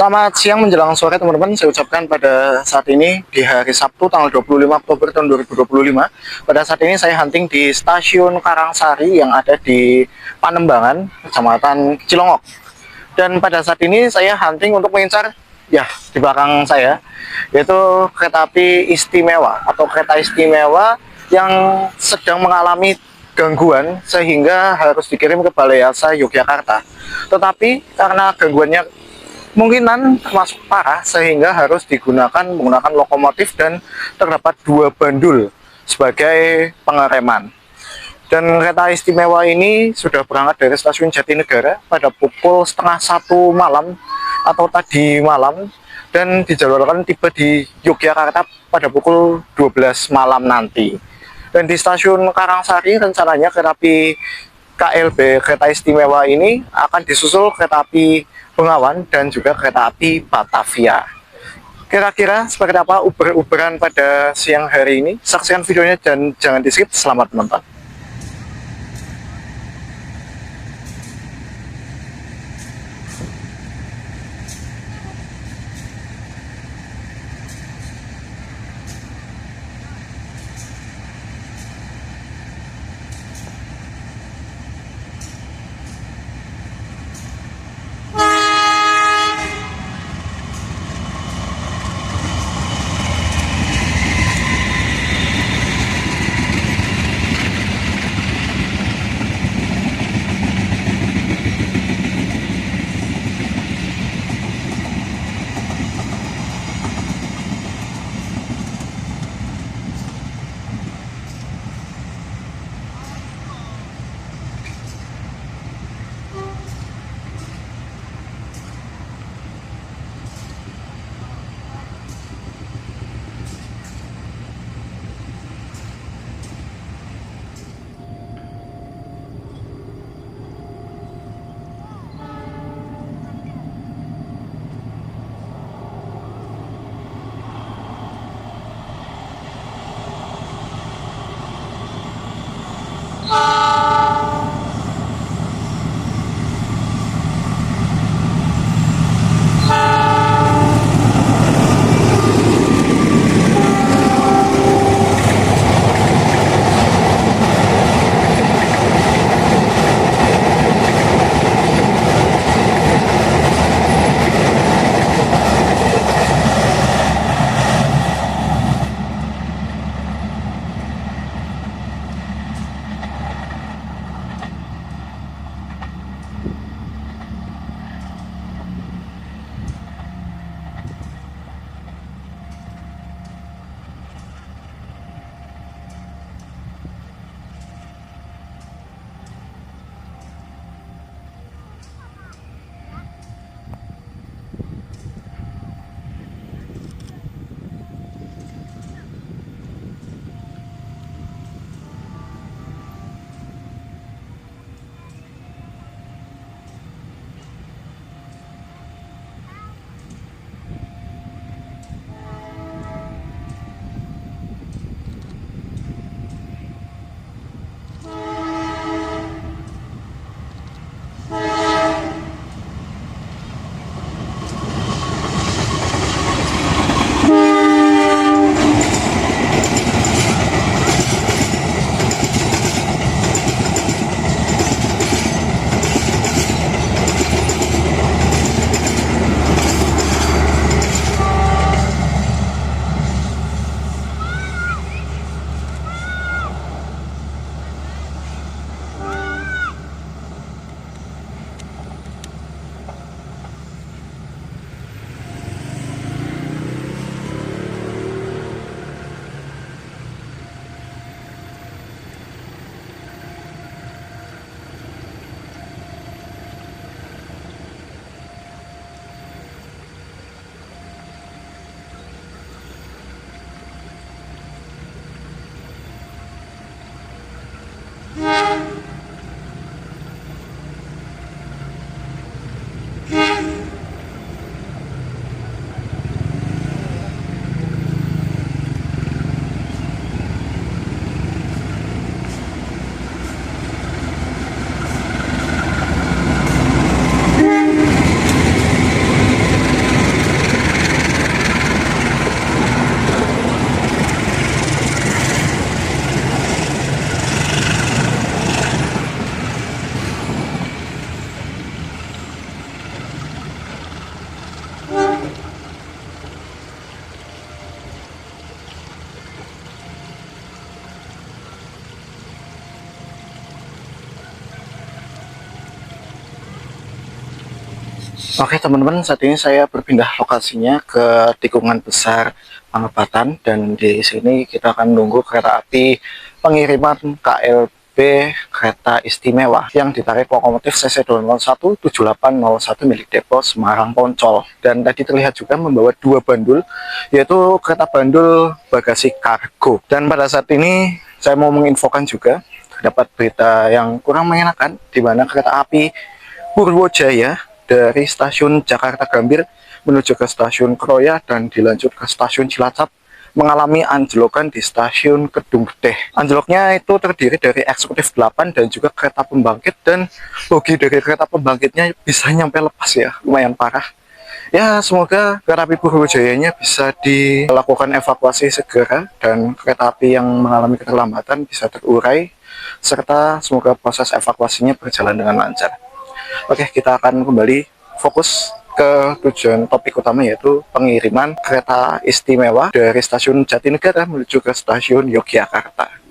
Selamat siang menjelang sore teman-teman. Saya ucapkan pada saat ini di hari Sabtu tanggal 25 Oktober tahun 2025. Pada saat ini saya hunting di Stasiun Karangsari yang ada di Panembangan, Kecamatan Cilongok. Dan pada saat ini saya hunting untuk mengincar, ya di belakang saya, yaitu kereta api istimewa atau kereta istimewa yang sedang mengalami gangguan sehingga harus dikirim ke Balai Yogyakarta. Tetapi karena gangguannya kemungkinan termasuk parah sehingga harus menggunakan lokomotif dan terdapat 2 bandul sebagai pengereman. Dan kereta istimewa ini sudah berangkat dari stasiun Jatinegara pada pukul setengah 1 malam atau tadi malam dan dijadwalkan tiba di Yogyakarta pada pukul 12 malam nanti. Dan di stasiun Karangsari rencananya kereta api KLB kereta istimewa ini akan disusul kereta api Bengawan dan juga kereta api Batavia. Kira-kira seperti apa uber-uberan pada siang hari ini? Saksikan videonya dan jangan di-skip. Selamat menonton. Oke teman-teman, saat ini saya berpindah lokasinya ke Tikungan Besar, Pangebatan, dan di sini kita akan menunggu kereta api pengiriman KLB Kereta Istimewa yang ditarik lokomotif CC 201-7801 milik depo Semarang Poncol, dan tadi terlihat juga membawa dua bandul, yaitu kereta bandul bagasi kargo. Dan pada saat ini saya mau menginfokan juga dapat berita yang kurang mengenakan, di mana kereta api Purwojaya dari stasiun Jakarta Gambir menuju ke stasiun Kroya dan dilanjut ke stasiun Cilacap mengalami anjlokan di stasiun Kedung Gede. Anjloknya itu terdiri dari eksekutif 8 dan juga kereta pembangkit, dan bogi dari kereta pembangkitnya bisa nyampe lepas ya, lumayan parah. Ya, semoga kereta api Purwojayanya bisa dilakukan evakuasi segera dan kereta api yang mengalami keterlambatan bisa terurai, serta semoga proses evakuasinya berjalan dengan lancar. Oke, kita akan kembali fokus ke tujuan topik utama, yaitu pengiriman kereta istimewa dari stasiun Jatinegara menuju ke stasiun Yogyakarta.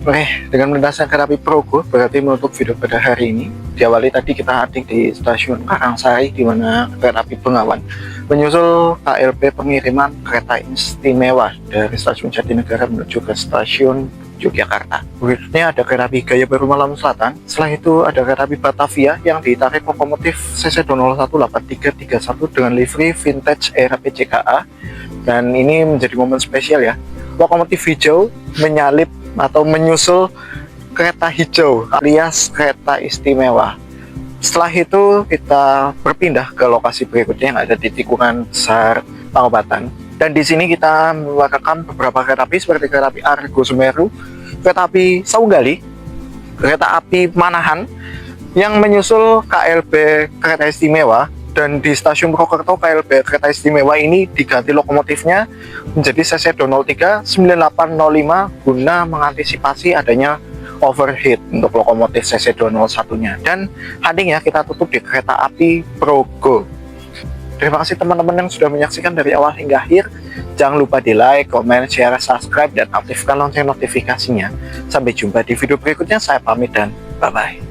Oke, dengan melintasi kereta api Progo, berarti menutup video pada hari ini. Diawali tadi kita hunting di stasiun Karangsari, di mana kereta api Bengawan menyusul KLP Pengiriman Kereta Istimewa dari stasiun Jatinegara menuju ke stasiun Yogyakarta. Berikutnya ada kereta api Gaya Baru Malam Selatan. Setelah itu ada kereta api Batavia yang ditarik lokomotif CC 2018331 dengan livery vintage era PCKA. Dan ini menjadi momen spesial ya. Lokomotif hijau menyalip atau menyusul kereta hijau alias kereta istimewa. Setelah itu kita berpindah ke lokasi berikutnya yang ada di Tikungan, Besar, Pangebatan. Dan di sini kita merekam beberapa kereta api seperti kereta api Argo Semeru, kereta api Sawunggalih, kereta api Manahan yang menyusul KLB Kereta Istimewa. Dan di stasiun Progo KLB Kereta Istimewa ini diganti lokomotifnya menjadi CC 203 9805 guna mengantisipasi adanya overheat untuk lokomotif CC 201-nya. Dan hunting ya kita tutup di kereta api Progo. Terima kasih teman-teman yang sudah menyaksikan dari awal hingga akhir. Jangan lupa di like, comment, share, subscribe, dan aktifkan lonceng notifikasinya. Sampai jumpa di video berikutnya. Saya pamit dan bye-bye.